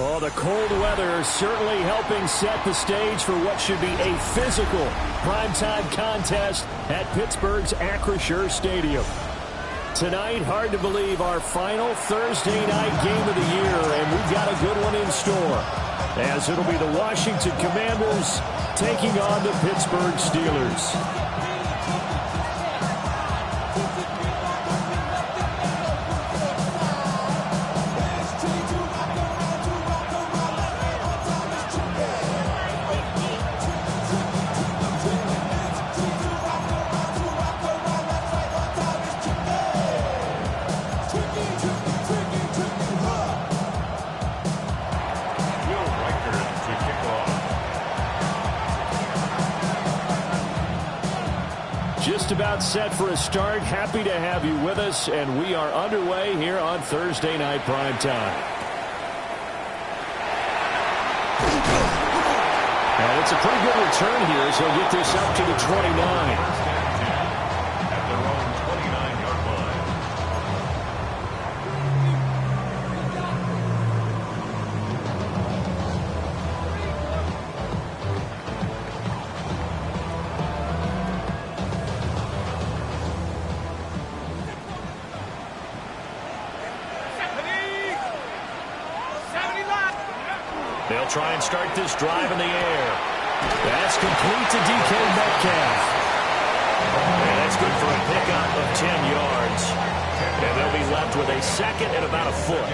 Oh, the cold weather certainly helping set the stage for what should be a physical primetime contest at Pittsburgh's Acrisure Stadium. Tonight, hard to believe, our final Thursday night game of the year, and we've got a good one in store, as it'll be the Washington Commanders taking on the Pittsburgh Steelers. Just about set for a start. Happy to have you with us, and we are underway here on Thursday Night Primetime. And it's a pretty good return here as he'll get this up to the 29. They'll try and start this drive in the air. That's complete to DK Metcalf. And that's good for a pickup of 10 yards. And they'll be left with a second and about a foot.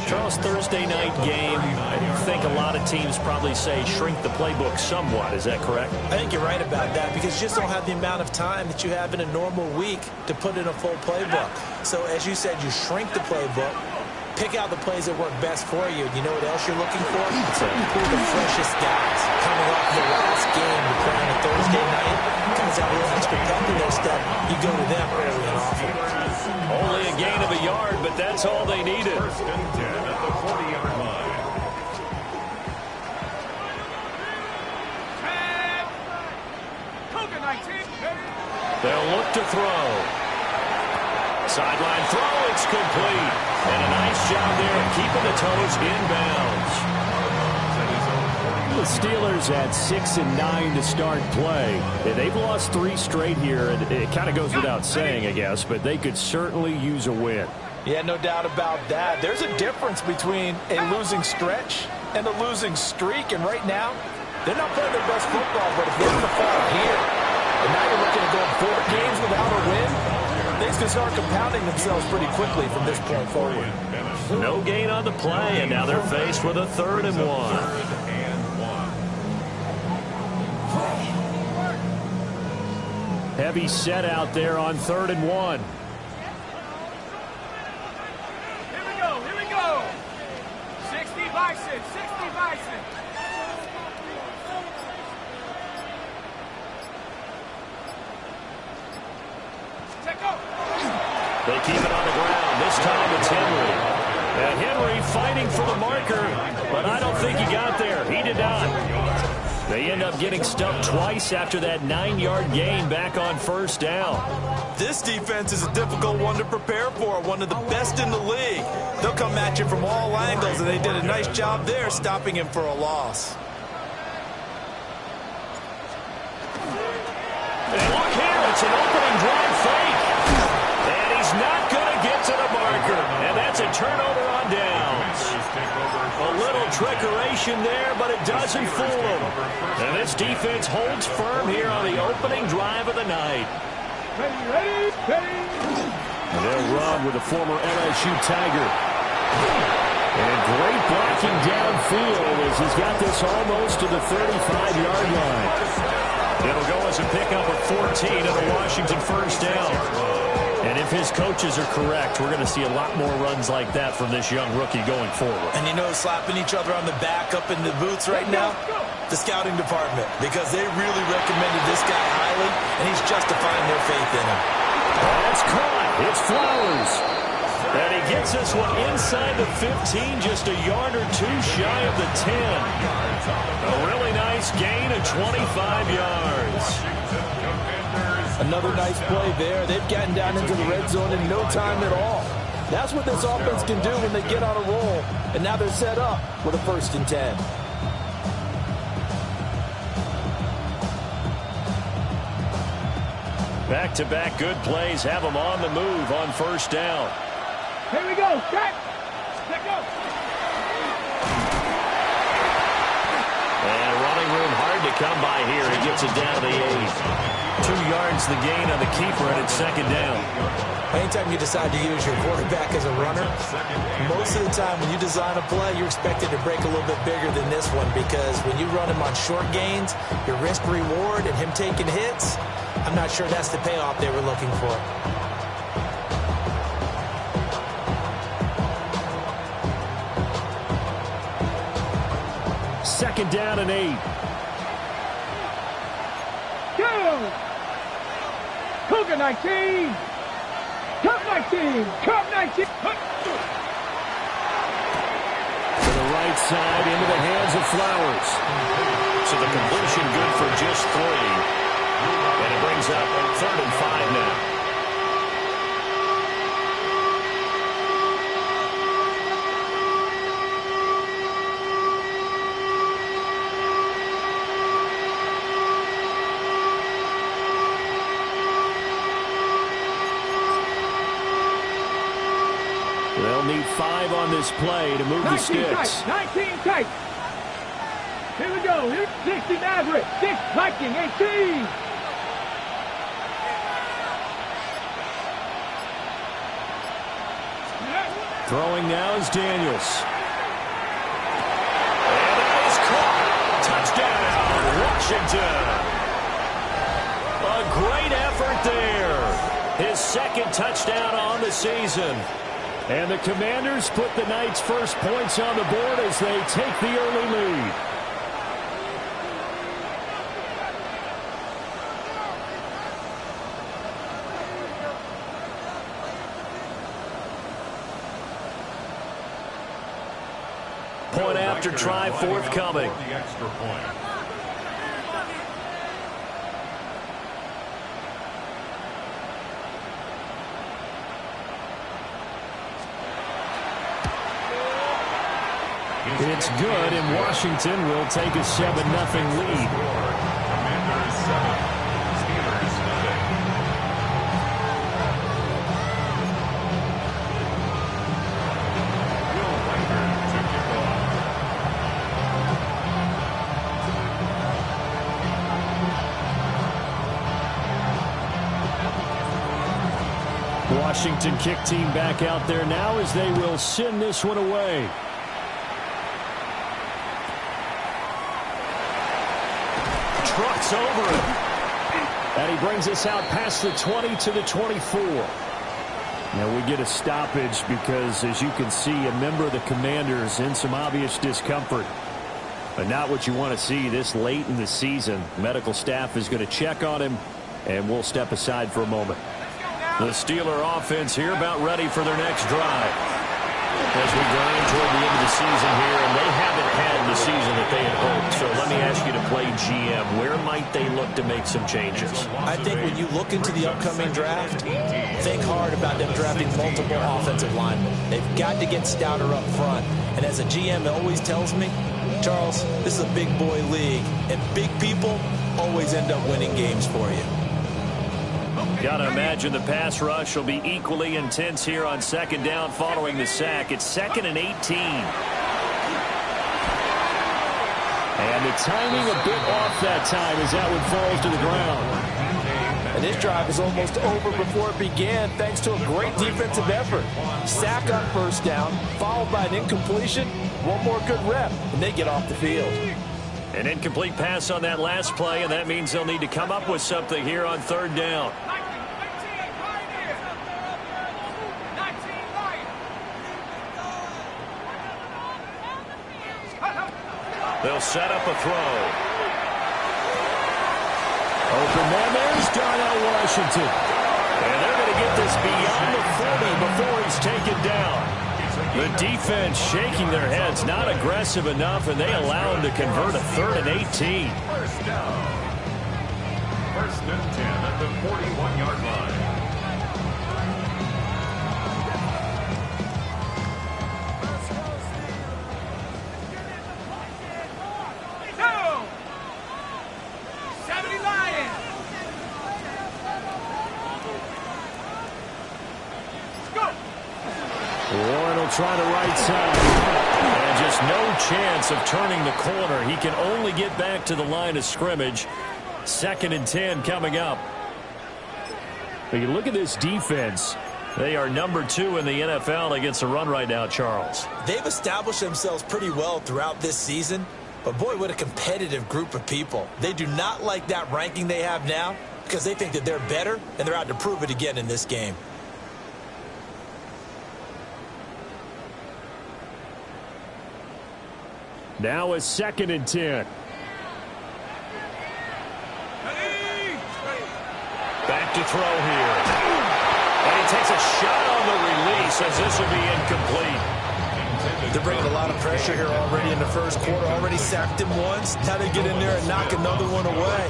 Charles, Thursday night game, I think a lot of teams probably say shrink the playbook somewhat. Is that correct? I think you're right about that, because you just don't have the amount of time that you have in a normal week to put in a full playbook. So as you said, you shrink the playbook. Pick out the plays that work best for you. You know what else you're looking for? Who are the freshest guys coming off the last game to play on a Thursday night? Guys have a little extra pep in their step. You go to them early and often. Only a gain of a yard, but that's all they needed. First and 10 at the 40-yard line. They'll look to throw. Sideline throw, it's complete. And a nice job there of keeping the toes inbounds. The Steelers at 6-9 to start play. They've lost 3 straight here, and it kind of goes without saying, I guess, but they could certainly use a win. Yeah, no doubt about that. There's a difference between a losing stretch and a losing streak, and right now, they're not playing their best football, but if they're going to fall here, and now you're looking at going 4 games without a win, things can start compounding themselves pretty quickly from this point forward. No gain on the play, and now they're faced with a 3rd and 1. Heavy set out there on 3rd and 1. Here we go. 60 Bison, 60 Bison. They keep it on the ground. This time it's Henry. And Henry fighting for the marker, but I don't think he got there. He did not. They end up getting stumped twice after that 9-yard gain back on 1st down. This defense is a difficult one to prepare for, one of the best in the league. They'll come at you from all angles, and they did a nice job there stopping him for a loss. And look here, it's an opening drive fake. And he's not going to get to the marker. And that's a turnover on downs. A little trickeration there, but it doesn't fool him. And this defense holds firm here on the opening drive of the night. Ready. And they'll run with the former LSU Tiger. And great blocking downfield as he's got this almost to the 35-yard line. It'll go as a pickup of 14 of the Washington 1st down. And if his coaches are correct, we're going to see a lot more runs like that from this young rookie going forward. And you know, slapping each other on the back up in the boots right now? The scouting department, because they really recommended this guy highly, and he's justifying their faith in him. That's caught. It's Flowers. And he gets this one inside the 15, just a yard or 2 shy of the 10. A really nice gain of 25 yards. Another nice play there. They've gotten down into the red zone in no time at all. That's what this offense can do when they get on a roll. And now they're set up with a 1st and 10. Back-to-back good plays have them on the move on 1st down. Here we go. Set. Let go. And running room hard to come by here. He gets it down to the 8. 2 yards the gain on the keeper, and it's 2nd down. Anytime you decide to use your quarterback as a runner, most of the time when you design a play, you're expected to break a little bit bigger than this one, because when you run him on short gains, your risk-reward and him taking hits, I'm not sure that's the payoff they were looking for. Second down and 8. Go. Cougar 19. Cup 19. Cup 19. To the right side, into the hands of Flowers. So the completion good for just 3. And it brings up 3rd and 5 now. They'll need 5 on this play to move the sticks. Tight, 19 tight. Here we go. Here's 60 Maverick. 6 Viking 18. Throwing now is Daniels. And that is caught. Touchdown, Washington. A great effort there. His 2nd touchdown on the season. And the Commanders put the Knights' first points on the board as they take the early lead. Point after try forthcoming. The extra point. It's good, and Washington will take a 7-0 lead. Commanders 7, Steelers nothing. Will Riker to kick off. Washington kick team back out there now as they will send this one away. Trucks over it. And he brings us out past the 20 to the 24. Now we get a stoppage because, as you can see, a member of the Commanders in some obvious discomfort. But not what you want to see this late in the season. Medical staff is going to check on him, and we'll step aside for a moment. The Steeler offense here about ready for their next drive. As we grind toward the end of the season here, and they haven't had the season that they had hoped. So let me ask you to play GM. Where might they look to make some changes? I think when you look into the upcoming draft, think hard about them drafting multiple offensive linemen. They've got to get stouter up front. And as a GM always tells me, Charles, this is a big boy league, and big people always end up winning games for you. Got to imagine the pass rush will be equally intense here on 2nd down following the sack. It's 2nd and 18. And the timing a bit off that time as that one falls to the ground. And this drive is almost over before it began thanks to a great defensive effort. Sack on 1st down, followed by an incompletion. One more good rep, and they get off the field. An incomplete pass on that last play, and that means they'll need to come up with something here on 3rd down. They'll set up a throw. Open man, there's Darnell Washington. And they're going to get this beyond the 40 before he's taken down. The defense shaking their heads, not aggressive enough, and they allow him to convert a 3rd and 18. First down. 1st and 10 at the 41-yard line. try the right side. And just no chance of turning the corner. He can only get back to the line of scrimmage. 2nd and 10 coming up. But you look at this defense. They are number 2 in the NFL against the run right now, Charles. They've established themselves pretty well throughout this season. But, boy, what a competitive group of people. They do not like that ranking they have now because they think that they're better, and they're out to prove it again in this game. Now a 2nd and 10. Back to throw here. And he takes a shot on the release as this will be incomplete. They're bringing a lot of pressure here already in the first quarter. Already sacked him once. Now they get in there and knock another one away.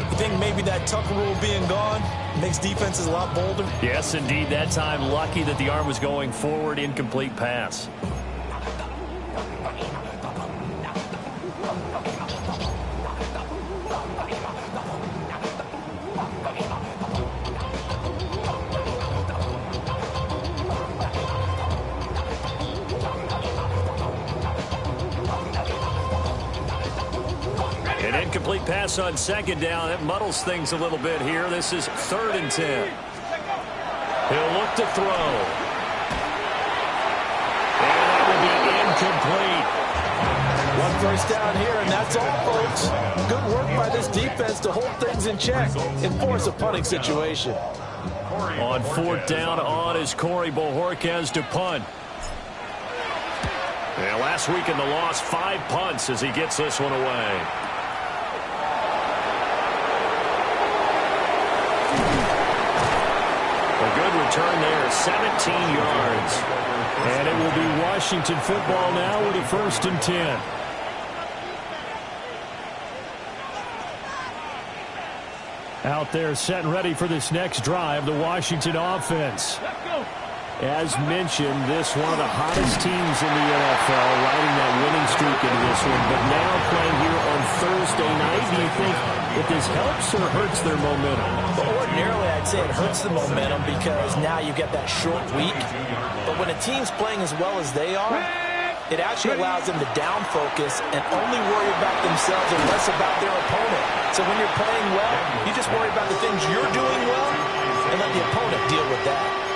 You think maybe that Tucker rule being gone makes defenses a lot bolder? Yes, indeed. That time, lucky that the arm was going forward. Incomplete pass. Incomplete pass on 2nd down. That muddles things a little bit here. This is 3rd and 10. He'll look to throw. And that will be incomplete. 1 first down here, and that's all, folks. Good work by this defense to hold things in check and force a punting situation. On 4th down, on is Corey Bojorquez to punt. And last week in the loss, 5 punts as he gets this one away. Good return there, 17 yards. And it will be Washington football now with a 1st and 10. Out there set and ready for this next drive, the Washington offense. As mentioned, this one of the hottest teams in the NFL, riding that winning streak into this one. But now playing here on Thursday night, do you think that this helps or hurts their momentum? But ordinarily, I'd say it hurts the momentum because now you get that short week. But when a team's playing as well as they are, it actually allows them to down focus and only worry about themselves and less about their opponent. So when you're playing well, you just worry about the things you're doing well and let the opponent deal with that.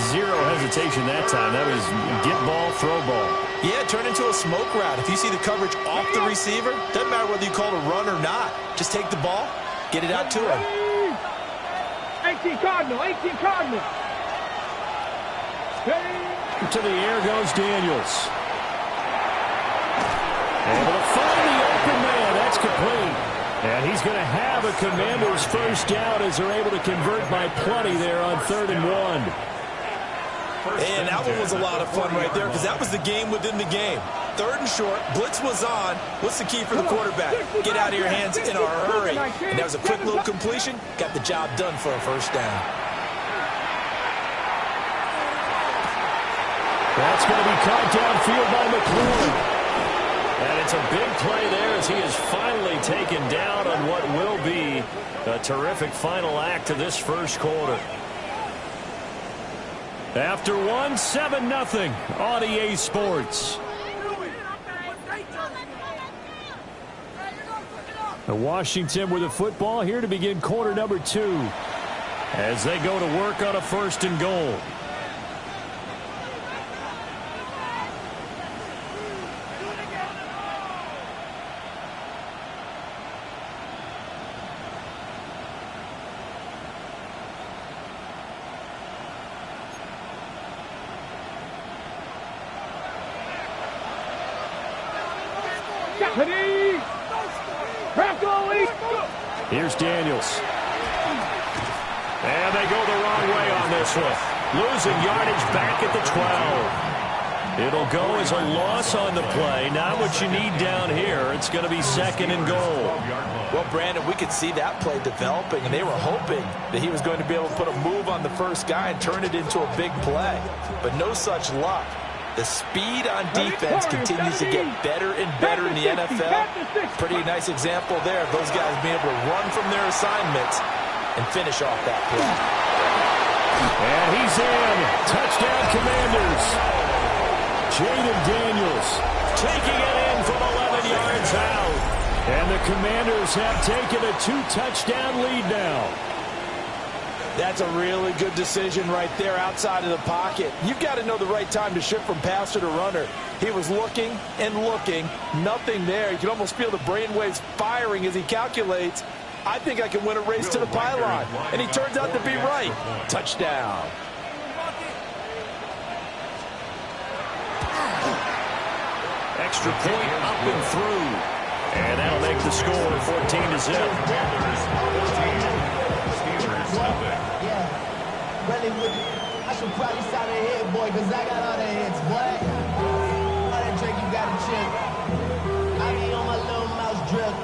Zero hesitation that time. That was get ball, throw ball. Yeah, turn into a smoke route. If you see the coverage off the receiver, doesn't matter whether you call it a run or not. Just take the ball, get it out to him. 18 Cardinal, 18 Cardinal. To the air goes Daniels. Able to find the open man. That's complete. And he's going to have a Commander's first down as they're able to convert by plenty there on 3rd and 1. And that one was a lot of fun right there because that was the game within the game. 3rd and short, blitz was on. What's the key for the quarterback? Get out of your hands in a hurry. And that was a quick little completion. Got the job done for a first down. That's going to be caught downfield by McLaurin. And it's a big play there as he is finally taken down on what will be a terrific final act of this first quarter. After 1, 7-0 on EA Sports. Washington with the football here to begin quarter number 2 as they go to work on a 1st and goal. Here's Daniels. And they go the wrong way on this one. Losing yardage back at the 12. It'll go as a loss on the play. Not what you need down here. It's going to be 2nd and goal. Well, Brandon, we could see that play developing, and they were hoping that he was going to be able to put a move on the first guy and turn it into a big play. But no such luck. The speed on defense continues to get better and better in the NFL. Pretty nice example there of those guys being able to run from their assignments and finish off that play. And he's in. Touchdown, Commanders. Jaden Daniels taking it in from 11 yards out. And the Commanders have taken a 2-touchdown lead now. That's a really good decision right there outside of the pocket. You've got to know the right time to shift from passer to runner. He was looking and looking. Nothing there. You can almost feel the brainwaves firing as he calculates, I think I can win a race to the pylon. And he turns out to be right. Touchdown. Extra point up and through. And that'll make the score 14-0. Yeah, really with you. I should probably sign a head, boy, because I got all the hits, boy. All that drink you got to chill. I be on my little mouse drip.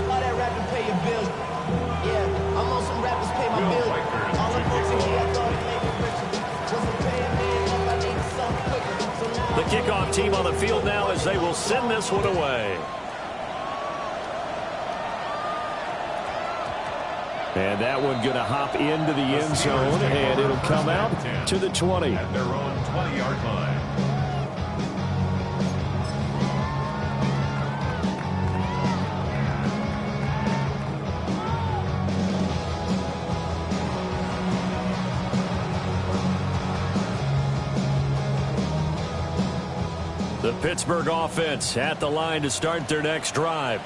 All that rapping pay your bills. Yeah, I'm on some rappers pay my bills. All the books in here, I thought it made me richer. Wasn't paying me enough, I needed something quicker. So now The kickoff team on the field now as they will send this one away. And that one going to hop into the end zone, and it'll come out to the 20. At their own 20-yard line. The Pittsburgh offense at the line to start their next drive.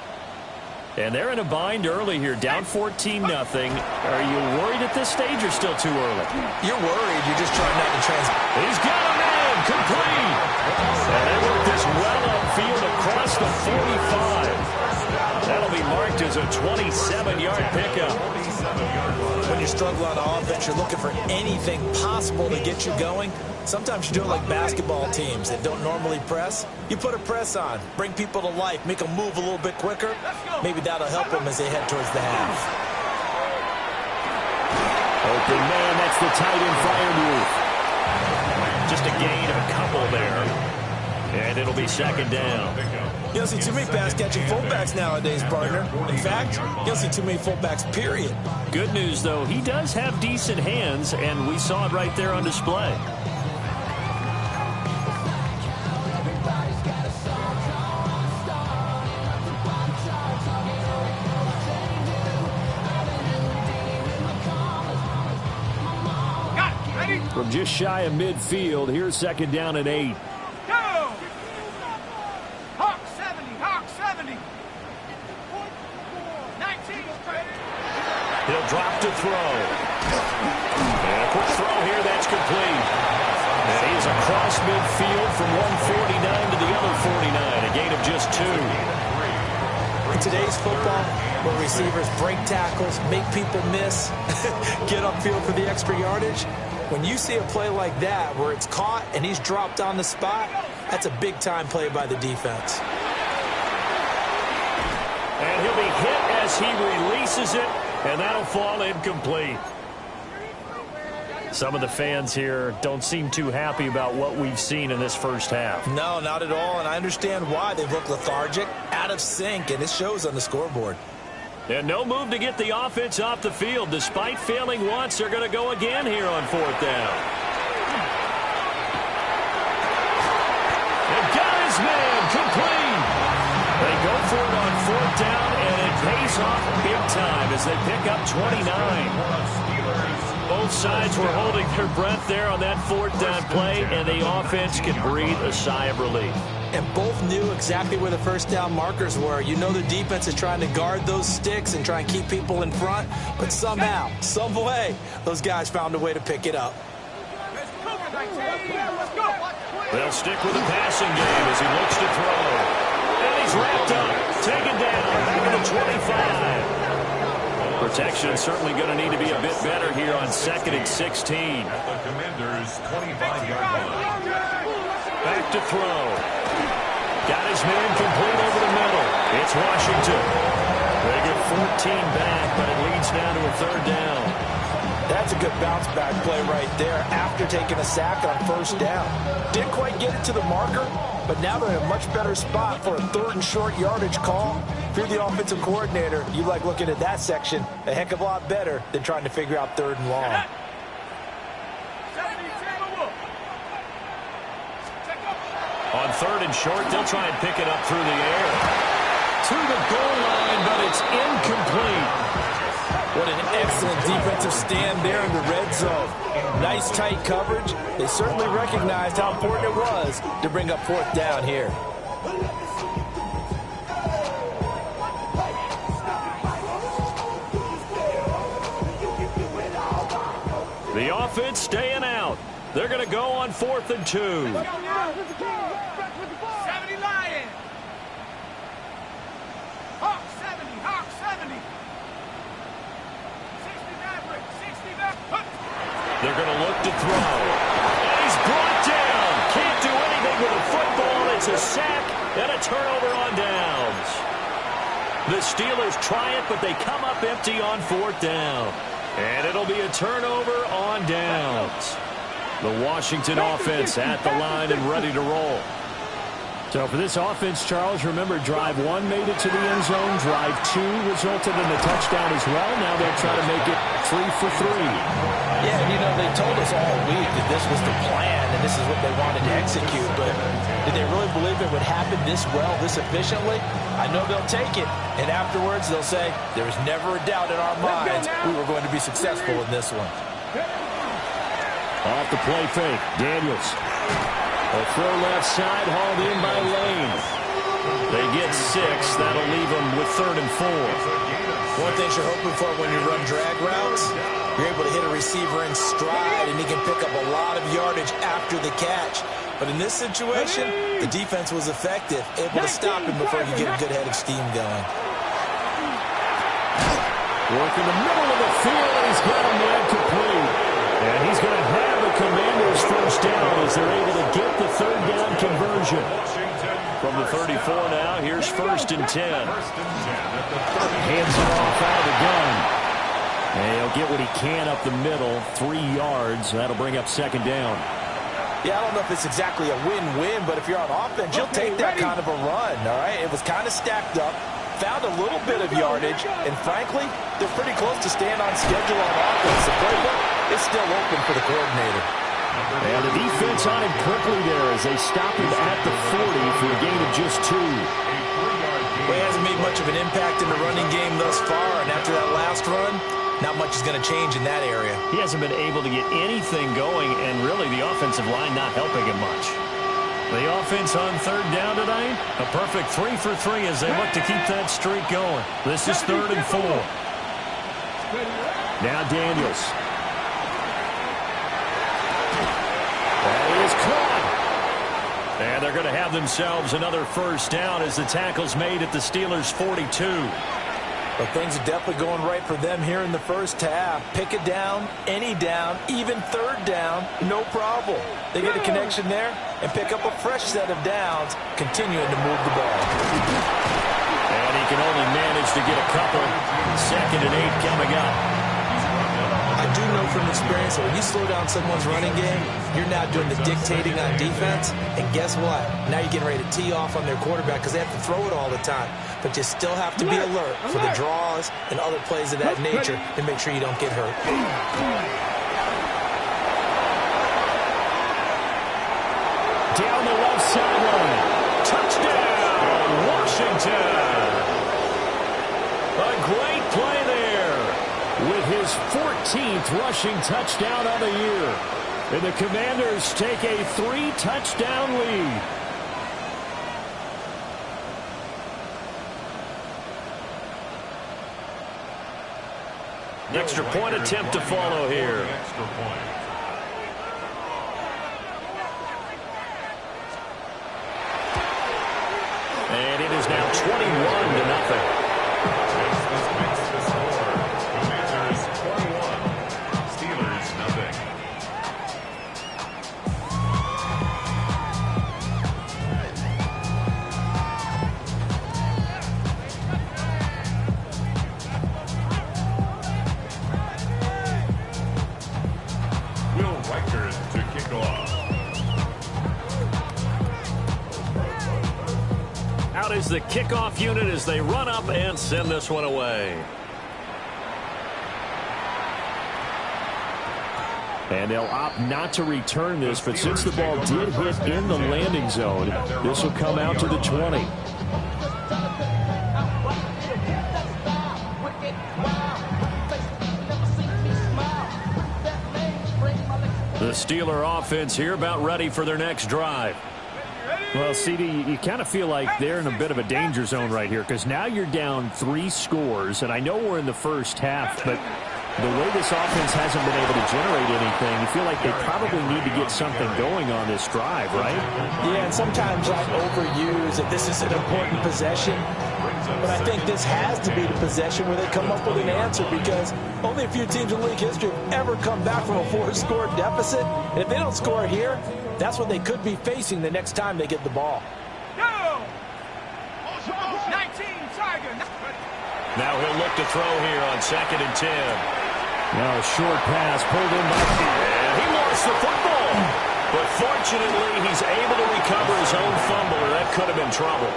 And they're in a bind early here, down 14-0. Are you worried at this stage or still too early? You're worried. You're just trying not to transit. He's got a man, complete. And they work this well upfield across the 45. That'll be marked as a 27-yard pickup. When you struggle on offense, you're looking for anything possible to get you going. Sometimes you do it like basketball teams that don't normally press. You put a press on, bring people to life, make them move a little bit quicker. Maybe that'll help them as they head towards the half. Open man, that's the tight end Freiermuth. Just a gain of a couple there. And it'll be second down. You don't see too many pass-catching fullbacks nowadays, partner. In fact, you don't see too many fullbacks, period. Good news, though, he does have decent hands, and we saw it right there on display. From just shy of midfield, here's second down and 8. Go! Hawk 70, Hawk 70. 19. He'll drop to throw. And a quick throw here, that's complete. And he's across midfield from 149 to the other 49, a gain of just 2. In today's football, where receivers break tackles, make people miss, get upfield for the extra yardage, when you see a play like that where it's caught and he's dropped on the spot, that's a big-time play by the defense. And he'll be hit as he releases it, and that'll fall incomplete. Some of the fans here don't seem too happy about what we've seen in this first half. No, not at all, and I understand why. They look lethargic, out of sync, and it shows on the scoreboard. And no move to get the offense off the field. Despite failing once, they're going to go again here on fourth down. They've got his man complete. They go for it on fourth down, and it pays off big time as they pick up 29. Both sides were holding their breath there on that fourth down play, and the offense can breathe a sigh of relief. And both knew exactly where the first down markers were. You know the defense is trying to guard those sticks and try and keep people in front, but somehow, some way, those guys found a way to pick it up. They'll stick with the passing game as he looks to throw. And he's wrapped up, taken down, back to the 25. Protection certainly going to need to be a bit better here on 2nd and 16. At the Commanders' 25-yard line. Back to throw. Got his man complete over the middle. It's Washington. They get 14 back, but it leads now to a third down. That's a good bounce back play right there after taking a sack on first down. Didn't quite get it to the marker, but now they're in a much better spot for a third and short yardage call. If you're the offensive coordinator, you like looking at that section a heck of a lot better than trying to figure out third and long. On 3rd and short, they'll try and pick it up through the air. To the goal line, but it's incomplete. What an excellent defensive stand there in the red zone. Nice tight coverage. They certainly recognized how important it was to bring up 4th down here. The offense staying out. They're going to go on 4th and 2. 70 Lions. Hawk 70. Hawk 70. 60 Maverick. 60 Maverick. They're going to look to throw. And he's brought down. Can't do anything with a football. It's a sack and a turnover on downs. The Steelers try it, but they come up empty on 4th down. And it'll be a turnover on downs. The Washington offense at the line and ready to roll. So for this offense, Charles, remember, drive 1 made it to the end zone. Drive 2 resulted in a touchdown as well. Now they'll try to make it 3 for 3. Yeah, and you know, they told us all week that this was the plan and this is what they wanted to execute. But did they really believe it would happen this well, this efficiently? I know they'll take it. And afterwards, they'll say, there was never a doubt in our minds we were going to be successful in this one. Off the play fake, Daniels. A throw left side, hauled in by Lane. They get 6. That'll leave them with 3rd and 4. One thing you're hoping for when you run drag routes, you're able to hit a receiver in stride, and he can pick up a lot of yardage after the catch. But in this situation, the defense was effective, able to stop him before you get a good head of steam going. Work in the middle of the field, and he's got him led complete. And he's going to have the Commanders first down as they're able to get the 3rd down conversion. From the 34 now, here's 1st and 10. Hands it off out of the gun. And he'll get what he can up the middle, 3 yards. That'll bring up 2nd down. Yeah, I don't know if it's exactly a win-win, but if you're on offense, you'll take that kind of a run, all right? It was kind of stacked up, found a little bit of yardage, and frankly, they're pretty close to staying on schedule on offense. The playbook is still open for the coordinator. And the defense on him quickly there as they stop him at the 40 for a gain of just 2. Well, he hasn't made much of an impact in the running game thus far, and after that last run, not much is going to change in that area. He hasn't been able to get anything going, and really the offensive line not helping him much. The offense on 3rd down tonight, a perfect 3 for 3 as they look to keep that streak going. This is 3rd and 4. Now Daniels. That is caught. And they're going to have themselves another first down as the tackle's made at the Steelers' 42. But things are definitely going right for them here in the first half. Pick it down, any down, even 3rd down, no problem. They get a connection there and pick up a fresh set of downs, continuing to move the ball. And he can only manage to get a couple. 2nd and 8 coming up. I do know from experience that when you slow down someone's running game, you're now doing the dictating on defense. And guess what? Now you're getting ready to tee off on their quarterback because they have to throw it all the time. But you still have to be alert for the draws and other plays of that nature to make sure you don't get hurt. Down the left sideline. Touchdown, Washington. A great play there with his 14th rushing touchdown of the year. And the Commanders take a 3-touchdown lead. An extra point attempt to follow here. Extra point. And it is now 21-0. Commanders 21, Steelers 0. Will Reichert to kick off. Out is the kickoff unit as they run up and send this one away. And they'll opt not to return this, but since the ball did hit in the landing zone, this will come out to the 20. The Steeler offense here about ready for their next drive. Well, CD, you kind of feel like they're in a bit of a danger zone right here because now you're down 3 scores, and I know we're in the first half, but the way this offense hasn't been able to generate anything, you feel like they probably need to get something going on this drive, right? Yeah, and sometimes I overuse that this is an important possession. But I think this has to be the possession where they come up with an answer because only a few teams in league history have ever come back from a 4-score deficit. And if they don't score here, that's what they could be facing the next time they get the ball. Go! 19, Tiger. Now he'll look to throw here on 2nd and 10. Now a short pass pulled in by and he lost the football. But fortunately, he's able to recover his own fumble, or that could have been trouble.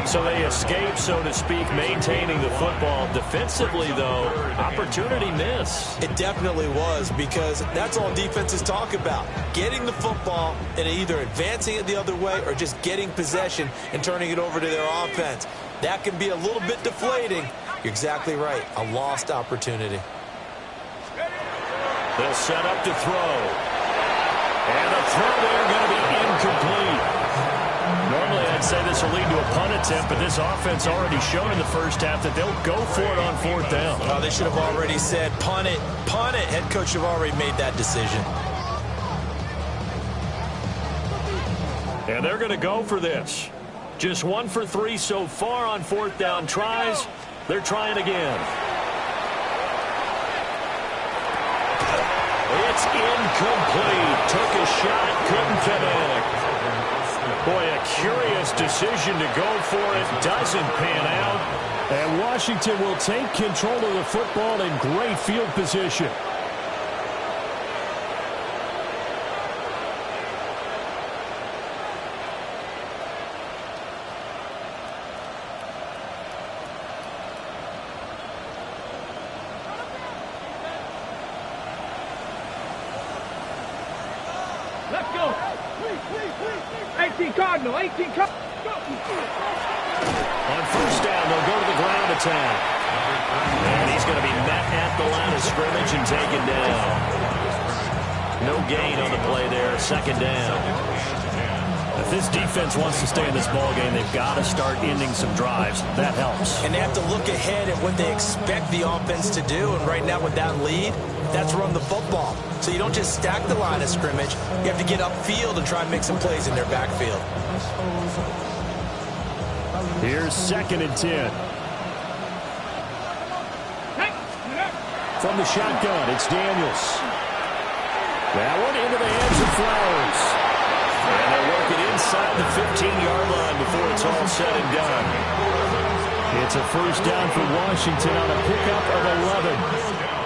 So they escape, so to speak, maintaining the football. Defensively, though, opportunity miss. It definitely was because that's all defenses talk about. Getting the football and either advancing it the other way or just getting possession and turning it over to their offense. That can be a little bit deflating. You're exactly right. A lost opportunity. They'll set up to throw. And the throw there going to be incomplete. Normally I'd say this will lead to a punt attempt, but this offense already showed in the first half that they'll go for it on 4th down. Oh, they should have already said punt it, punt it. Head coach have already made that decision. And they're going to go for this. Just 1 for 3 so far on 4th down tries. They're trying again. It's incomplete. Took a shot, couldn't connect. Boy, a curious decision to go for it. Doesn't pan out. And Washington will take control of the football in great field position. Let's go. 18 Cardinal, 18 Cardinal. On 1st down, they'll go to the ground attack. And he's going to be met at the line of scrimmage and taken down. No gain on the play there, 2nd down. If this defense wants to stay in this ballgame, they've got to start ending some drives. That helps. And they have to look ahead at what they expect the offense to do. And right now with that lead, that's run the football. So you don't just stack the line of scrimmage. You have to get upfield and try and make some plays in their backfield. Here's 2nd and 10. From the shotgun, it's Daniels. That one into the hands of Flowers. And they work it inside the 15-yard line before it's all said and done. It's a 1st down for Washington on a pickup of 11.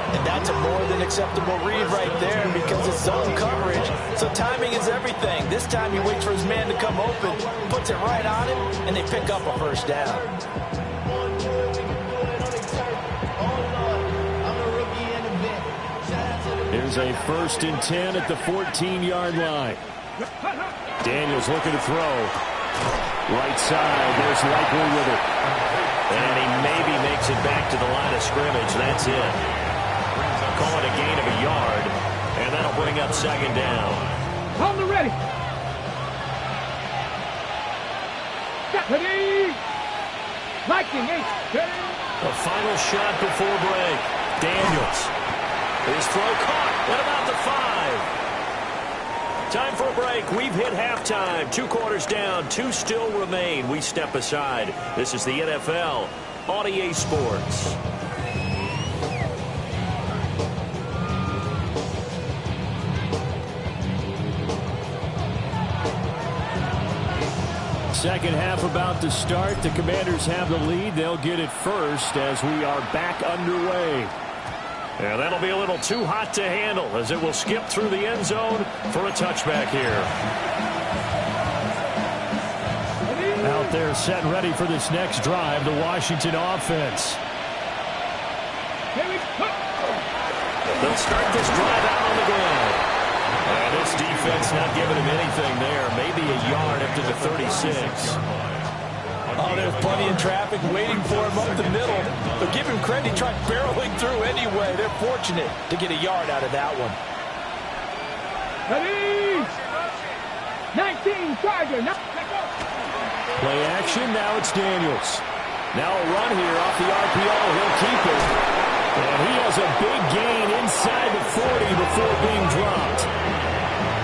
And that's a more than acceptable read right there because it's zone coverage. So timing is everything. This time he waits for his man to come open, puts it right on him, and they pick up a 1st down. Here's a 1st and 10 at the 14-yard line. Daniels looking to throw. Right side, there's Likely with it. And he maybe makes it back to the line of scrimmage. That's it. Call it a gain of a yard, and that'll bring up 2nd down. On the ready. Ready. Liking 8. A final shot before break. Daniels. His throw caught. What about the 5? Time for a break. We've hit halftime. 2 quarters down. 2 still remain. We step aside. This is the NFL on EA Sports. Second half about to start. The Commanders have the lead. They'll get it first as we are back underway. And that'll be a little too hot to handle as it will skip through the end zone for a touchback here. Out there set and ready for this next drive, the Washington offense. They'll start this drive out on the ground. And this defense not giving him anything there. Maybe a yard up to the 36. Oh, there's plenty of traffic waiting for him up the middle. But give him credit, he tried barreling through anyway. They're fortunate to get a yard out of that one. Ready? 19, Charger. Play action, now it's Daniels. Now a run here off the RPO. He'll keep it. And he has a big gain inside the 40 before being dropped.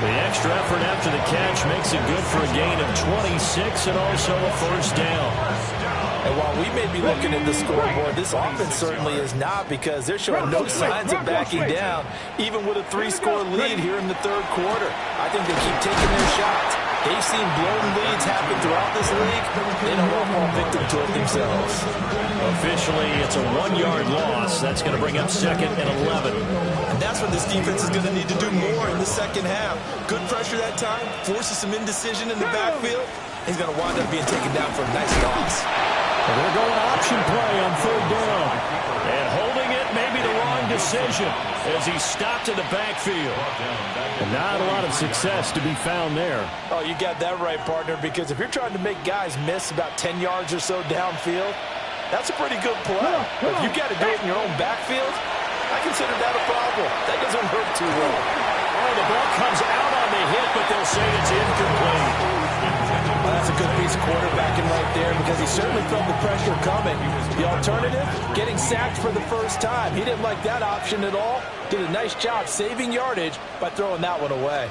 The extra effort after the catch makes it good for a gain of 26 and also a first down. And while we may be looking at the scoreboard, this offense certainly is not, because they're showing no signs of backing down, even with a 3-score lead here in the third quarter. I think they keep taking their shots. They've seen blown leads happen throughout this league. They don't want more victim to it themselves. Officially, it's a 1-yard loss. That's going to bring up 2nd and 11. And that's what this defense is going to need to do more in the second half. Good pressure that time, forces some indecision in the backfield. He's going to wind up being taken down for a nice loss. They're going to go an option play on 3rd down. And holding it may be the wrong decision as he stopped in the backfield. And not a lot of success to be found there. Oh, you got that right, partner, because if you're trying to make guys miss about 10 yards or so downfield, that's a pretty good play. But if you got to do it in your own backfield, I consider that a problem. That doesn't hurt too well. Oh, the ball comes out on the hit, but they'll say it's incomplete. Well, that's a good piece of quarterbacking right there, because he certainly felt the pressure coming. The alternative, getting sacked for the first time. He didn't like that option at all. Did a nice job saving yardage by throwing that one away.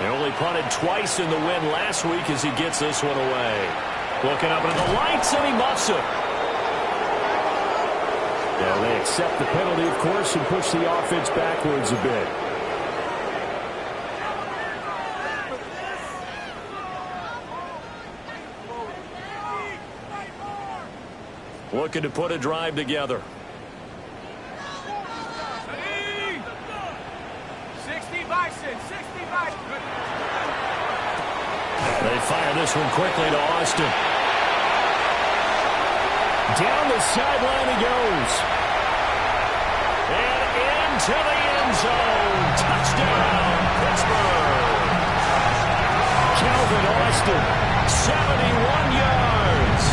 They only punted twice in the win last week as he gets this one away. Looking up into the lights, and he muffs it. Yeah, they accept the penalty, of course, and push the offense backwards a bit. Looking to put a drive together. 60 by 6, 60 by 6. They fire this one quickly to Austin. Down the sideline he goes. And into the end zone. Touchdown, Pittsburgh. Calvin Austin, 71 yards.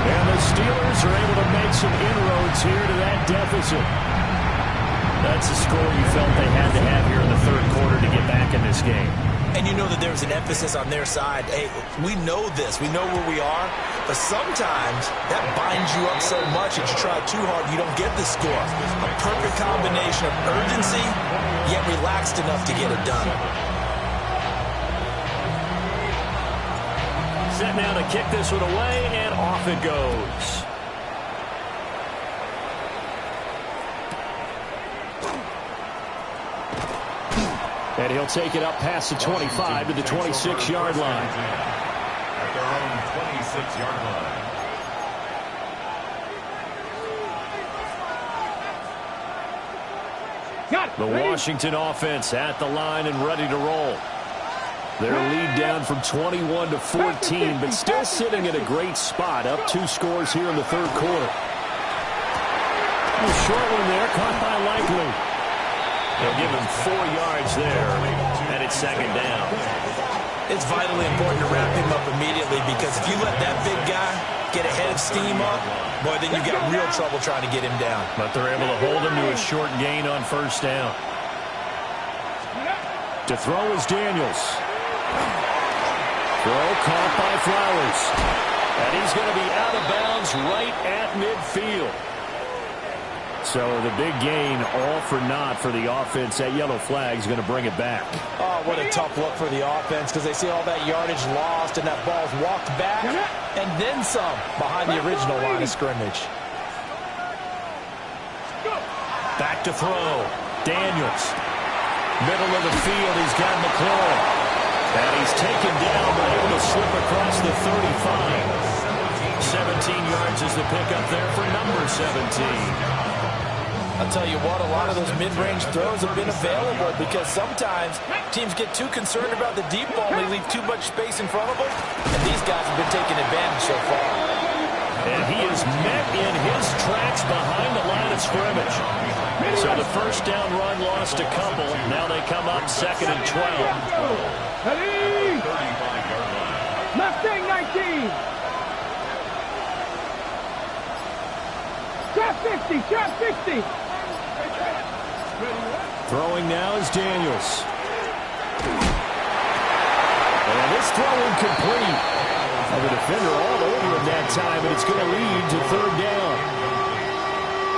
And the Steelers are able to make some inroads here to that deficit. That's the score you felt they had to have here in the third quarter to get back in this game. And you know that there's an emphasis on their side. Hey, we know this. We know where we are. But sometimes that binds you up so much that you try too hard, you don't get the score. A perfect combination of urgency, yet relaxed enough to get it done. Set now to kick this one away, and off it goes. And he'll take it up past the 25 to the 26-yard line. At their own 26-yard line. The Washington offense at the line and ready to roll. Their lead down from 21 to 14, but still sitting in a great spot, up 2 scores here in the third quarter. A short one there, caught by Likely. They'll give him 4 yards there, and it's 2nd down. It's vitally important to wrap him up immediately, because if you let that big guy get ahead of steam up, boy, then you've got real trouble trying to get him down. But they're able to hold him to a short gain on 1st down. To throw is Daniels. Throw caught by Flowers. And he's going to be out of bounds right at midfield. So the big gain, all for naught for the offense. That yellow flag is going to bring it back. Oh, what a tough look for the offense, because they see all that yardage lost and that ball's walked back and then some behind the original line of scrimmage. Back to throw. Daniels. Middle of the field, he's got McLaurin. And he's taken down, but able to slip across the 35. 17 yards is the pickup there for number 17. I'll tell you what, a lot of those mid-range throws have been available, because sometimes teams get too concerned about the deep ball and they leave too much space in front of them, and these guys have been taking advantage so far. And he is met in his tracks behind the line of scrimmage. So the first down run lost a couple. Now they come up 2nd and 12. Ready? Mustang 19. Trap 50, trap 50. Throwing now is Daniels. And this throw incomplete. And the defender all over him that time, and it's going to lead to 3rd down.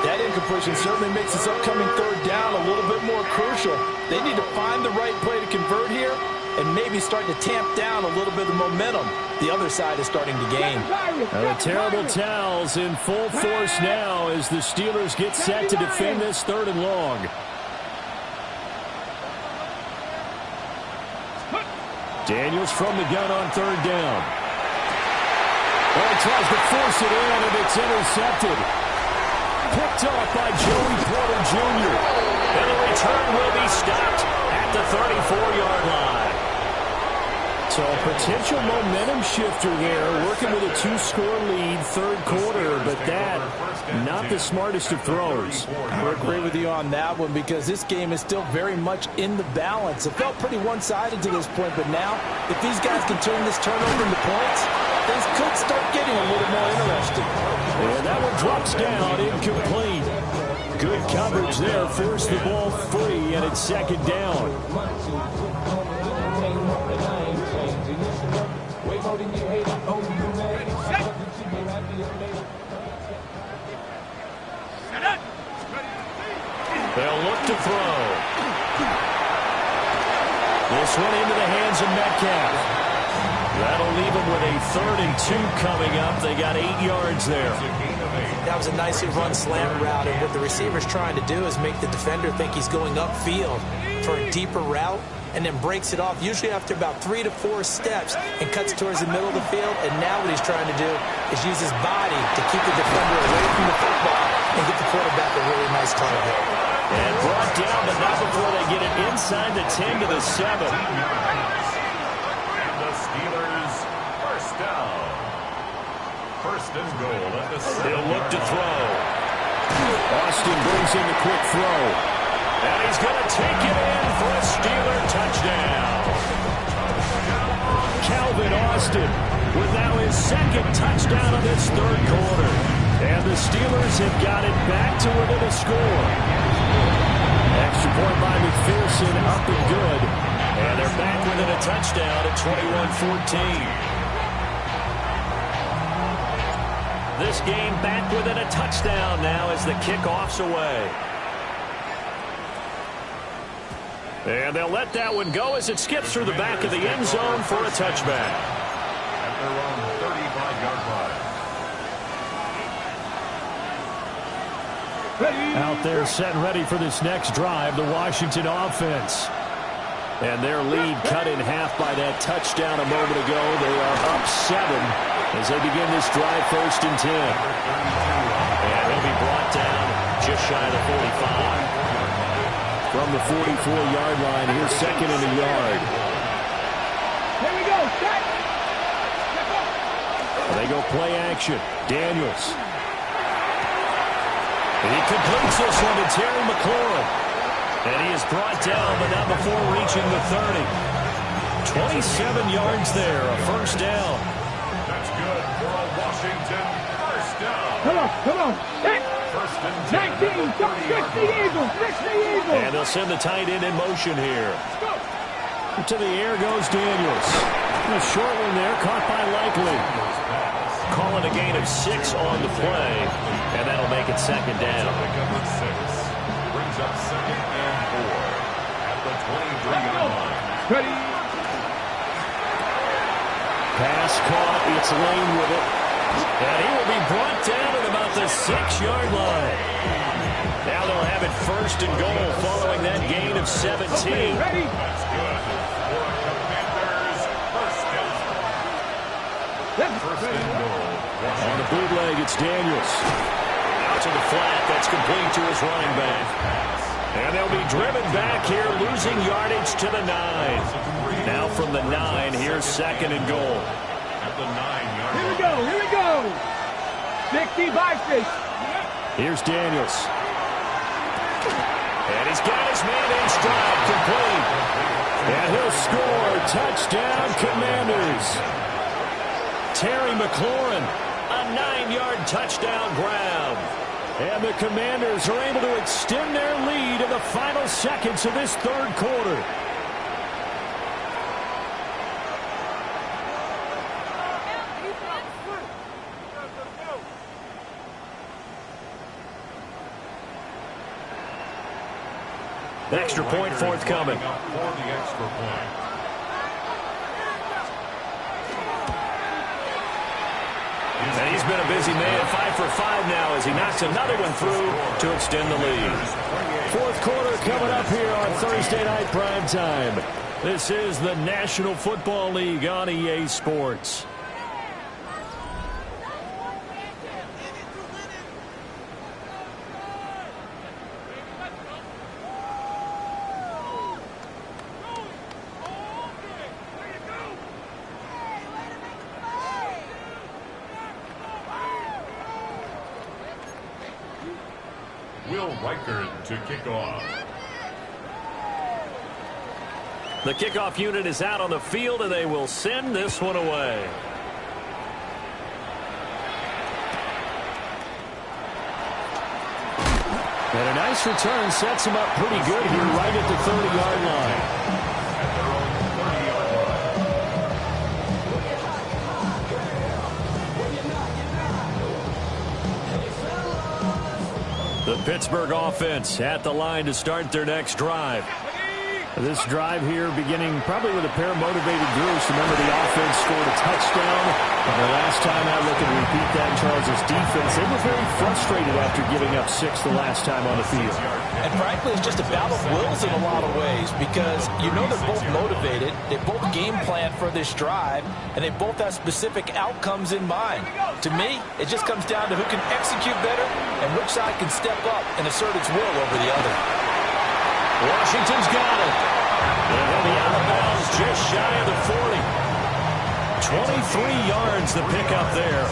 That incompletion certainly makes this upcoming 3rd down a little bit more crucial. They need to find the right play to convert here and maybe start to tamp down a little bit of the momentum the other side is starting to gain. The terrible towels in full force now as the Steelers get set to defend this 3rd and long. Daniels from the gun on 3rd down. Well, he tries to force it in, and it's intercepted. Picked off by Joey Porter Jr. And the return will be stopped at the 34-yard line. So a potential momentum shifter there, working with a 2-score lead, 3rd quarter, but that, not the smartest of throws. I agree with you on that one because this game is still very much in the balance. It felt pretty one-sided to this point, but now, if these guys can turn this turnover into points, things could start getting a little more interesting. And that one drops down, incomplete. Good coverage there, force the ball free, and it's 2nd down. They'll look to throw. This one into the hands of Metcalf. That'll leave them with a 3rd and 2 coming up. They got 8 yards there. That was a nicely run slant route, and what the receiver's trying to do is make the defender think he's going upfield for a deeper route, and then breaks it off, usually after about 3 to 4 steps, and cuts towards the middle of the field. And now what he's trying to do is use his body to keep the defender away from the football and get the quarterback a really nice target. And brought down, but not before they get it inside the 10 to the 7. And the Steelers, 1st down. 1st and goal at the 7. He'll look to throw. Austin brings in the quick throw. And he's going to take it in for a Steeler touchdown. Calvin Austin with now his 2nd touchdown of this 3rd quarter. And the Steelers have got it back to within a score. Extra point by McPherson, up and good. And they're back within a touchdown at 21-14. This game back within a touchdown now as the kickoff's away. And they'll let that one go as it skips through the back of the end zone for a touchback. At their own 35-yard line. Out there set and ready for this next drive, the Washington offense. And their lead cut in half by that touchdown a moment ago. They are up 7 as they begin this drive 1st and 10. And he'll be brought down just shy of the 45. From the 44-yard line, here's 2nd and a yard. Here we go, set. They go play action. Daniels. And he completes this one to Terry McLaurin. And he is brought down, but not before reaching the 30. 27 yards there, a 1st down. That's good for a Washington 1st down. Come on, set. 1st and 19, fix the Eagles, fix the Eagles. And they'll send the tight end in motion here. To the air goes Daniels. A short one there, caught by Likely. Calling a gain of 6 on the play, and that'll make it 2nd down. Number 6 brings up 2nd and 4 at the 23-yard line. Ready. Pass caught, it's Lane with it. And he will be brought down at about the 6-yard line. Now they'll have it 1st and goal following that gain of 17. Okay, ready. That's good for a Commanders 1st down. 1st and goal. On the bootleg, it's Daniels. Out to the flat, that's complete to his running back. And they'll be driven back here, losing yardage to the 9. Now from the 9, here's 2nd and goal. At the 9-yard line. Here we go, here we go. 60 by 6. Here's Daniels. And he's got his man in stride, complete. And he'll score. Touchdown, Commanders. Terry McLaurin, a 9-yard touchdown grab. And the Commanders are able to extend their lead in the final seconds of this third quarter. Extra point forthcoming. For the extra point. And he's been a busy man, 5 for 5 now as he knocks another one through to extend the lead. Fourth quarter coming up here on Thursday Night Primetime. This is the National Football League on EA Sports. To kick off. The kickoff unit is out on the field, and they will send this one away. And a nice return sets him up pretty good here right at the 30-yard line. At their own 30-yard line. The Pittsburgh offense at the line to start their next drive. This drive here beginning probably with a pair of motivated Drews. Remember, the offense scored a touchdown. And the last time I look and repeat that, Charles' defense, they were very frustrated after giving up 6 the last time on the field. And frankly, it's just a battle of wills in a lot of ways because you know they're both motivated. They both game plan for this drive, and they both have specific outcomes in mind. To me, it just comes down to who can execute better and which side can step up and assert its will over the other. Washington's got it. And he'll be out of bounds just shy of the 40. 23 yards the pickup there.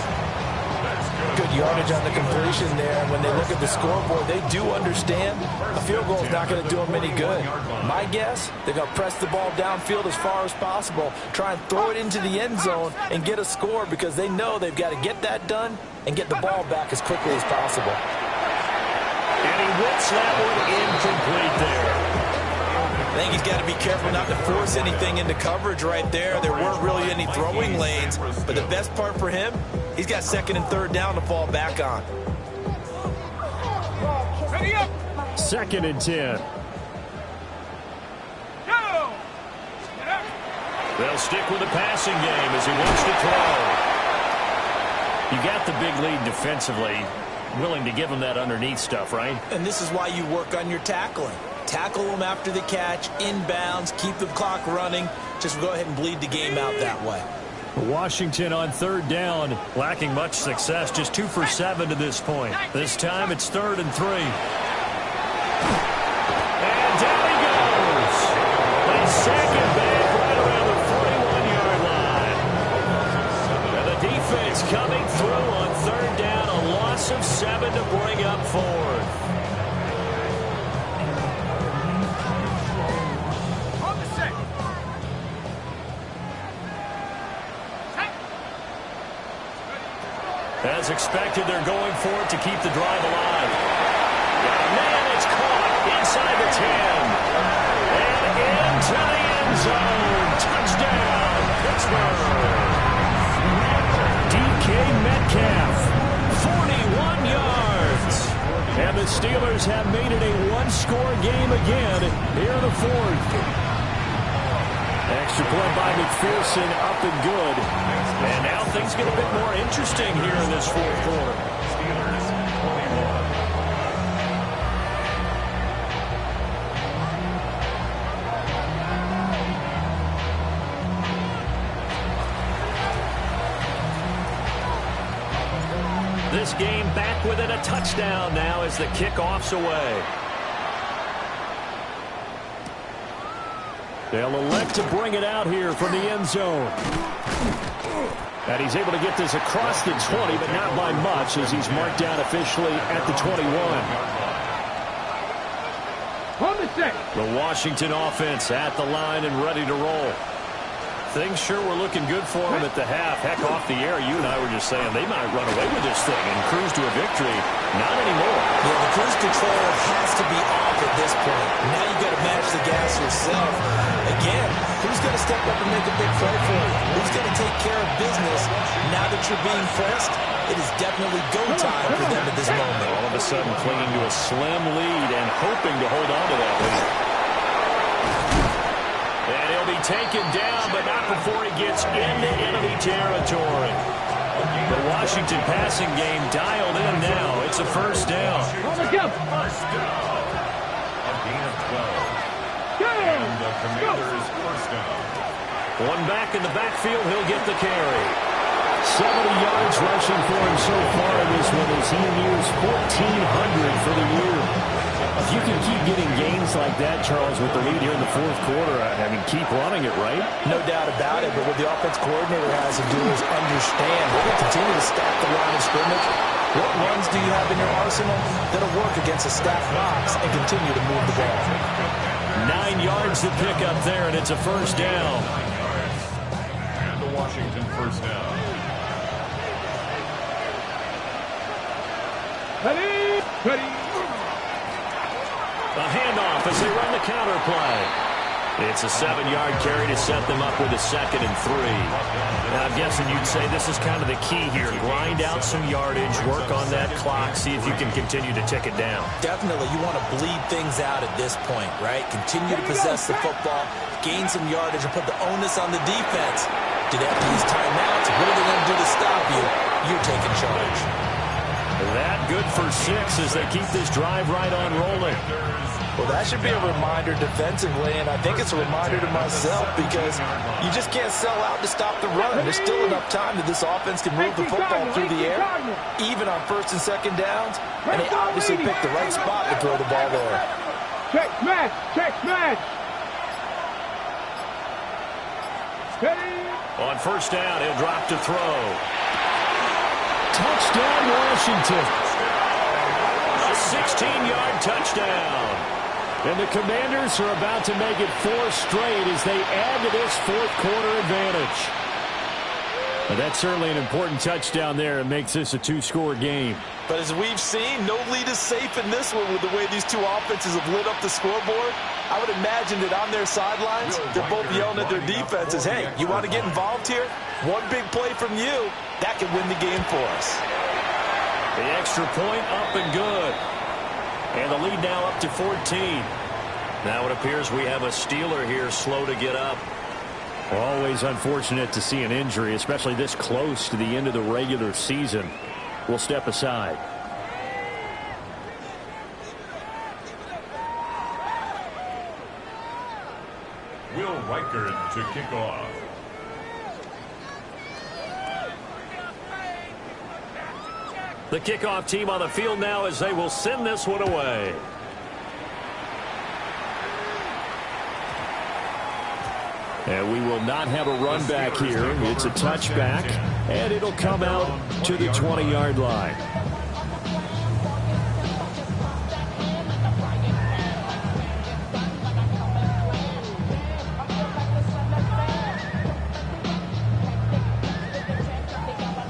Good yardage on the completion there. And when they look at the scoreboard, they do understand a field goal is not going to do them any good. My guess, they're going to press the ball downfield as far as possible, try and throw it into the end zone and get a score because they know they've got to get that done and get the ball back as quickly as possible. And he whips that one incomplete there. I think he's got to be careful not to force anything into coverage right there. There weren't really any throwing lanes, but the best part for him, he's got second and third down to fall back on. Ready up. 2nd and 10. Go. They'll stick with the passing game as he wants to throw. You got the big lead defensively. Willing to give him that underneath stuff, right? And this is why you work on your tackling. Tackle them after the catch, inbounds, keep the clock running. Just go ahead and bleed the game out that way. Washington on 3rd down, lacking much success, just 2 for 7 to this point. This time it's 3rd and 3. And down he goes. They sack him back right around the 41-yard line. And the defense coming through on 3rd down, a loss of 7 to bring up 4th. As expected, they're going for it to keep the drive alive. Man, it's caught inside the 10. And into the end zone. Touchdown, Pittsburgh. DK Metcalf, 41 yards. And the Steelers have made it a one-score game again here in the 4th. Extra point by McPherson, up and good. And now things get a bit more interesting here in this 4th quarter. Steelers 21. This game back within a touchdown now as the kickoff's away. They'll elect to bring it out here from the end zone. And he's able to get this across the 20, but not by much as he's marked down officially at the 21. On the set. The Washington offense at the line and ready to roll. Things sure were looking good for him at the half. Heck, off the air, you and I were just saying they might run away with this thing and cruise to a victory. Not anymore. Yeah, the cruise control has to be off at this point. Now you got to manage the gas yourself. Again, who's going to step up and make a big play for you? Who's going to take care of business now that you're being pressed? It is definitely go time for them at this moment. All of a sudden clinging to a slim lead and hoping to hold on to that lead. And he'll be taken down, but not before he gets into enemy territory. The Washington passing game dialed in now. It's a first down. First down. A gain of 12. And the Commanders' first down. One back in the backfield, he'll get the carry. 70 yards rushing for him so far in this one as he nears 1,400 for the year. If you can keep getting gains like that, Charles, with the lead here in the fourth quarter, I mean, keep running it, right? No doubt about it, but what the offense coordinator has to do is understand we're going to continue to stack the line of scrimmage. What runs do you have in your arsenal that'll work against a stacked box and continue to move the ball? 9 yards to pick up there, and it's a first down. And the Washington first down. Ready. A handoff as they run the counter play. It's a 7-yard carry to set them up with a 2nd and 3. Now, I'm guessing you'd say this is kind of the key here. Grind out some yardage, work on that clock, see if you can continue to tick it down. Definitely, you want to bleed things out at this point, right? Continue to possess the football, gain some yardage, and put the onus on the defense. Do they have to use timeouts? What are they going to do to stop you? You're taking charge. That good for 6 as they keep this drive right on rolling. Well, that should be a reminder defensively, and I think it's a reminder to myself because you just can't sell out to stop the run. There's still enough time that this offense can move the football through the air, even on 1st and 2nd downs, and they obviously picked the right spot to throw the ball there. Check smash. Ready. On 1st down, he'll drop to throw. Touchdown, Washington. A 16-yard touchdown. And the Commanders are about to make it 4 straight as they add to this fourth quarter advantage. But that's certainly an important touchdown there. It makes this a 2-score game. But as we've seen, no lead is safe in this one with the way these two offenses have lit up the scoreboard. I would imagine that on their sidelines, they're both yelling at their defenses, hey, you want to get involved here? One big play from you, that could win the game for us. The extra point up and good. And the lead now up to 14. Now it appears we have a Steeler here slow to get up. Always unfortunate to see an injury, especially this close to the end of the regular season. We'll step aside. Will Reichard to kick off. The kickoff team on the field now as they will send this one away. And we will not have a run back here. It's a touchback, and it'll come out to the 20-yard line.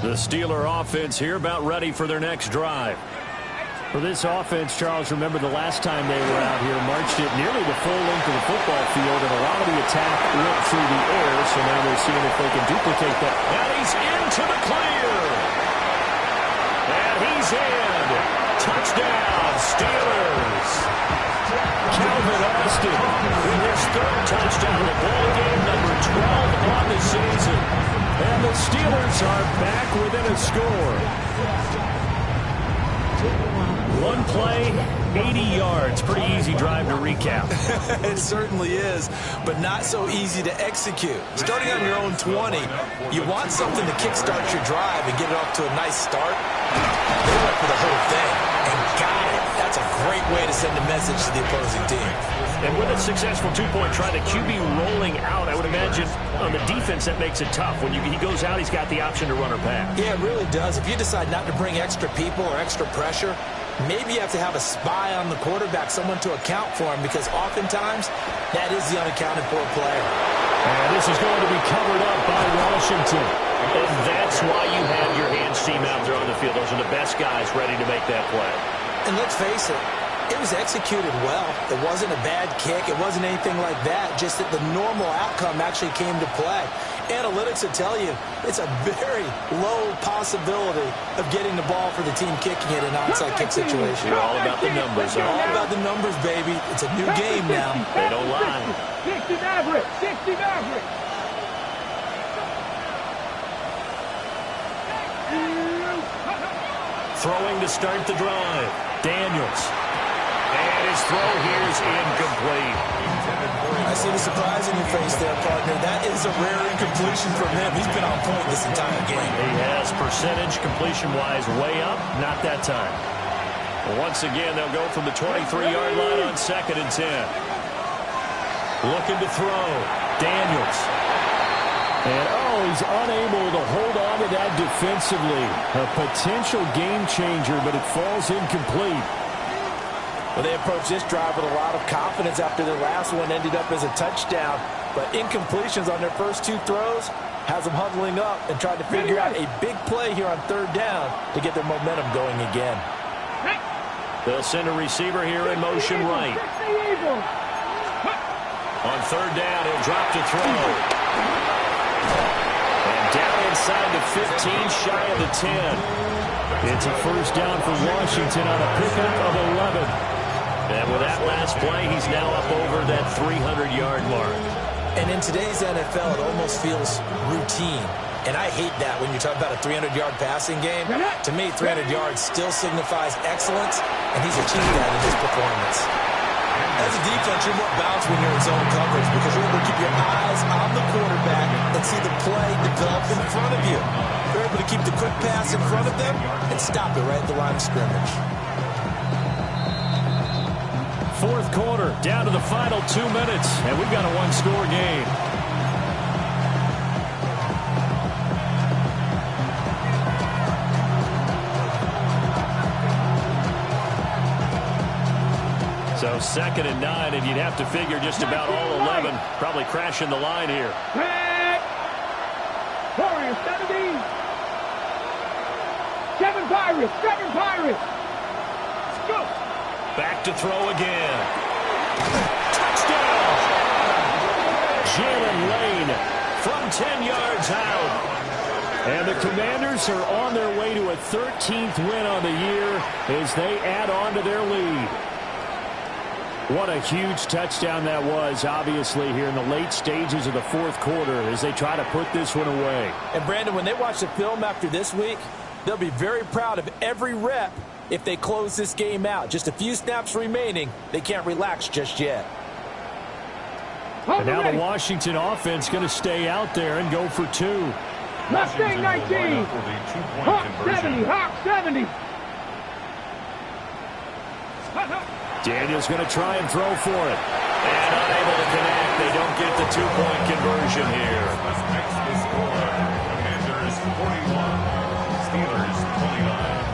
The Steeler offense here about ready for their next drive. For this offense, Charles, remember the last time they were out here, marched it nearly the full length of the football field, and a lot of the attack went through the air, so now they're seeing if they can duplicate that. And he's into the clear. And he's in. Touchdown, Steelers. Calvin Austin with his 3rd touchdown, the ball game number 12 on the season. And the Steelers are back within a score. One play, 80 yards. Pretty easy drive to recap. It certainly is, but not so easy to execute. Starting on your own 20, you want something to kickstart your drive and get it off to a nice start. They went for the whole thing and got it. That's a great great way to send a message to the opposing team. And with a successful two-point try, the QB rolling out, I would imagine on the defense that makes it tough. When he goes out, he's got the option to run or pass. Yeah, it really does. If you decide not to bring extra people or extra pressure, maybe you have to have a spy on the quarterback, someone to account for him, because oftentimes that is the unaccounted for player. And this is going to be covered up by Washington. And that's why you have your hands team out there on the field. Those are the best guys ready to make that play. And let's face it, it was executed well. It wasn't a bad kick. It wasn't anything like that. Just that the normal outcome actually came to play. Analytics will tell you it's a very low possibility of getting the ball for the team kicking it in an onside kick situation. You're all about the numbers. All about the numbers, baby. It's a new game now. They don't lie. 60 Maverick. 60 Maverick. Throwing to start the drive. Daniels. And his throw here is incomplete. I see the surprise in your face there, partner. That is a rare incompletion from him. He's been on point this entire game. He has percentage completion-wise way up. Not that time. Once again, they'll go from the 23-yard line on 2nd and 10. Looking to throw. Daniels. And, he's unable to hold on to that defensively. A potential game changer, but it falls incomplete. Well, they approached this drive with a lot of confidence after their last one ended up as a touchdown. But incompletions on their first two throws has them huddling up and trying to figure out a big play here on 3rd down to get their momentum going again. They'll send a receiver here in motion right. On 3rd down, he'll drop to throw. And down inside the 15, shy of the 10. It's a 1st down for Washington on a pickup of 11. And with that last play, he's now up over that 300-yard mark. And in today's NFL, it almost feels routine. And I hate that when you're talking about a 300-yard passing game. To me, 300 yards still signifies excellence, and he's achieved that in his performance. As a defense, you're more balanced when you're in zone coverage because you're able to keep your eyes on the quarterback and see the play develop in front of you. You're able to keep the quick pass in front of them and stop it right at the line of scrimmage. 4th quarter, down to the final 2 minutes, and we've got a one-score game. So 2nd and 9, and you'd have to figure just about all 11 probably crashing the line here. Warrior 70. 7 Pirates. 7 Pirates. Let's go. Back to throw again. Touchdown! Jalen Lane from 10 yards out. And the Commanders are on their way to a 13th win on the year as they add on to their lead. What a huge touchdown that was, obviously, here in the late stages of the 4th quarter as they try to put this one away. And, Brandon, when they watch the film after this week, they'll be very proud of every rep if they close this game out. Just a few snaps remaining. They can't relax just yet. And now the Washington offense going to stay out there and go for 2. Mustang 19. Hawk 70. Hawk 70. Daniels going to try and throw for it. And unable to connect. They don't get the 2-point conversion here. Makes the score. Commanders 41. Steelers 29.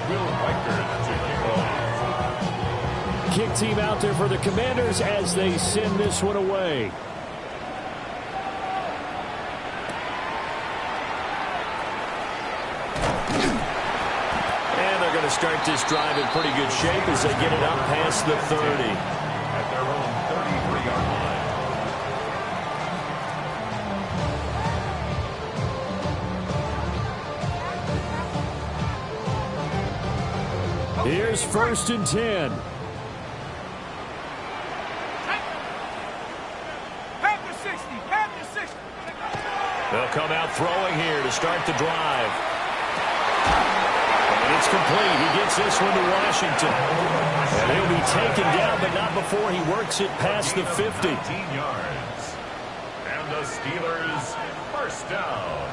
Will Riker to kick off. Kick team out there for the Commanders as they send this one away. And they're going to start this drive in pretty good shape as they get it up past the 30. At their own 33-yard line. Here's 1st and 10. They'll come out throwing here to start the drive. And it's complete. He gets this one to Washington. And he'll be taken down, but not before he works it past the 50. 19 yards. And the Steelers 1st down.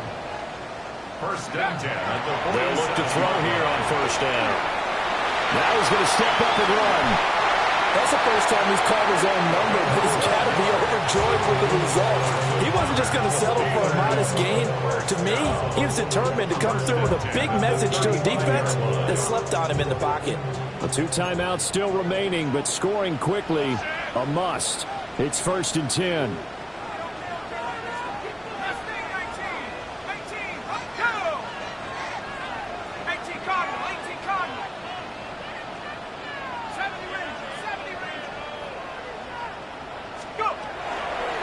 1st and 10 at the 46. They'll look to throw here on 1st down. Now he's going to step up and run. That's the first time he's called his own number, but he's got to be overjoyed with the results. He wasn't just going to settle for a modest gain. To me, he was determined to come through with a big message to a defense that slept on him in the pocket. The 2 timeouts still remaining, but scoring quickly, a must. It's 1st and 10.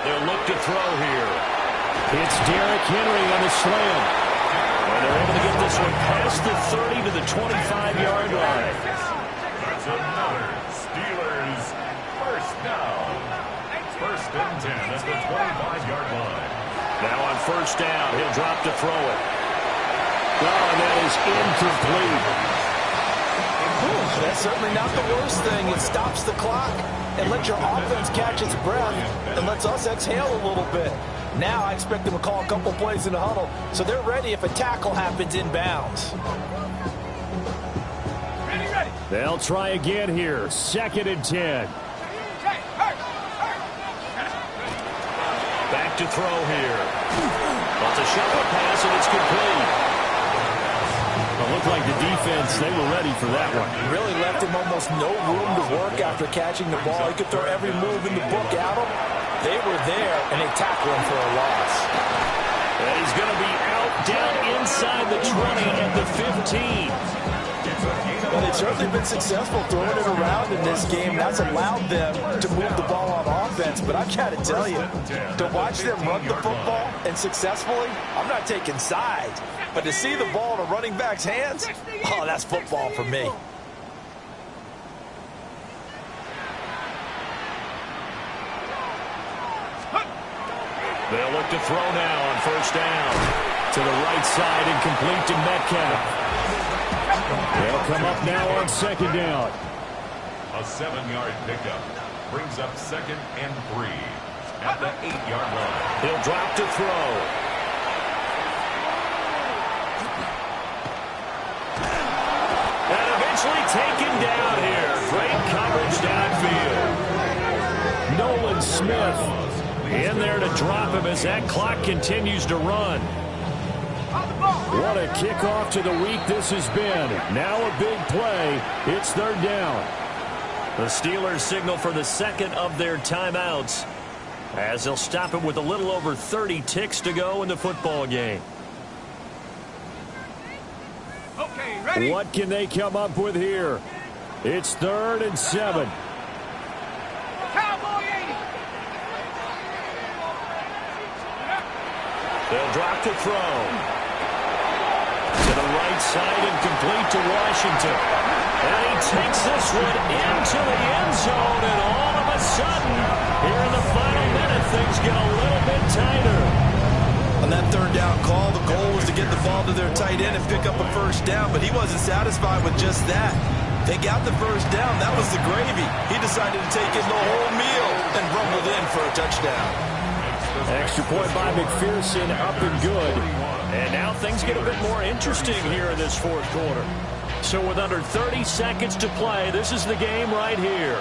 They'll look to throw here. It's Derrick Henry on the slam. And they're able to get this one past the 30 to the 25-yard line. That's another Steelers first down. 1st and 10 at the 25-yard line. Now on 1st down, he'll drop to throw it. Oh, and that is incomplete. That's certainly not the worst thing. It stops the clock and lets your offense catch its breath and lets us exhale a little bit. Now I expect them to call a couple plays in the huddle so they're ready if a tackle happens inbounds. They'll try again here. 2nd and 10. Back to throw here. Well, it's a shuffle pass, and it's complete. It looked like the defense, they were ready for that one. Really left him almost no room to work after catching the ball. He could throw every move in the book at him. They were there, and they tackled him for a loss. And he's going to be out down inside the 20 at the 15. Well, they've certainly been successful throwing it around in this game. That's allowed them to move the ball on offense. But I've got to tell you, to watch them run the football and successfully, I'm not taking sides. But to see the ball in a running back's hands, oh, that's football for me. They'll look to throw now on 1st down. To the right side and complete to Metcalf. They'll come up now on 2nd down. A 7-yard pickup brings up 2nd and 3 at the 8-yard line. He'll drop to throw. And eventually taken down here. Great coverage downfield. Nolan Smith in there to drop him as that clock continues to run. What a kickoff to the week this has been. Now a big play. It's 3rd down. The Steelers signal for the 2nd of their timeouts as they'll stop it with a little over 30 ticks to go in the football game. Okay, ready? What can they come up with here? It's 3rd and 7. Cowboy 80. They'll drop to throw. To the right side and complete to Washington. And he takes this one into the end zone, and all of a sudden, here in the final minute, things get a little bit tighter. On that 3rd down call, the goal was to get the ball to their tight end and pick up a 1st down, but he wasn't satisfied with just that. They got the 1st down. That was the gravy. He decided to take in the whole meal and rumbled in for a touchdown. Extra point by McPherson, up and good. And now things get a bit more interesting here in this 4th quarter. So with under 30 seconds to play, this is the game right here.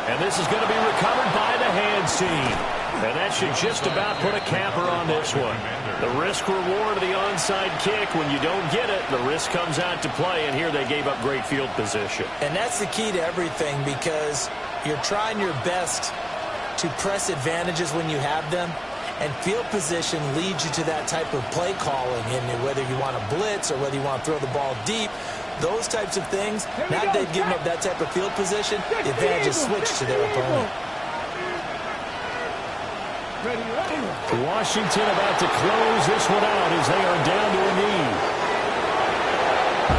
And this is going to be recovered by the hands team. And that should just about put a capper on this one. The risk reward of the onside kick, when you don't get it, the risk comes out to play, and here they gave up great field position. And that's the key to everything, because you're trying your best to press advantages when you have them, and field position leads you to that type of play calling, and whether you want to blitz or whether you want to throw the ball deep, those types of things, now that they've given up that type of field position, the advantage is switched to their opponent. Washington about to close this one out as they are down to a knee.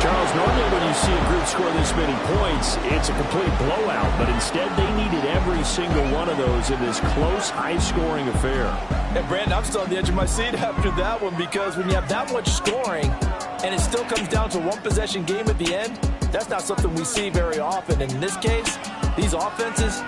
Charles, normally when you see a group score this many points, it's a complete blowout, but instead they needed every single one of those in this close, high-scoring affair. And Brandon, I'm still on the edge of my seat after that one, because when you have that much scoring and it still comes down to one possession game at the end, that's not something we see very often. And in this case, these offenses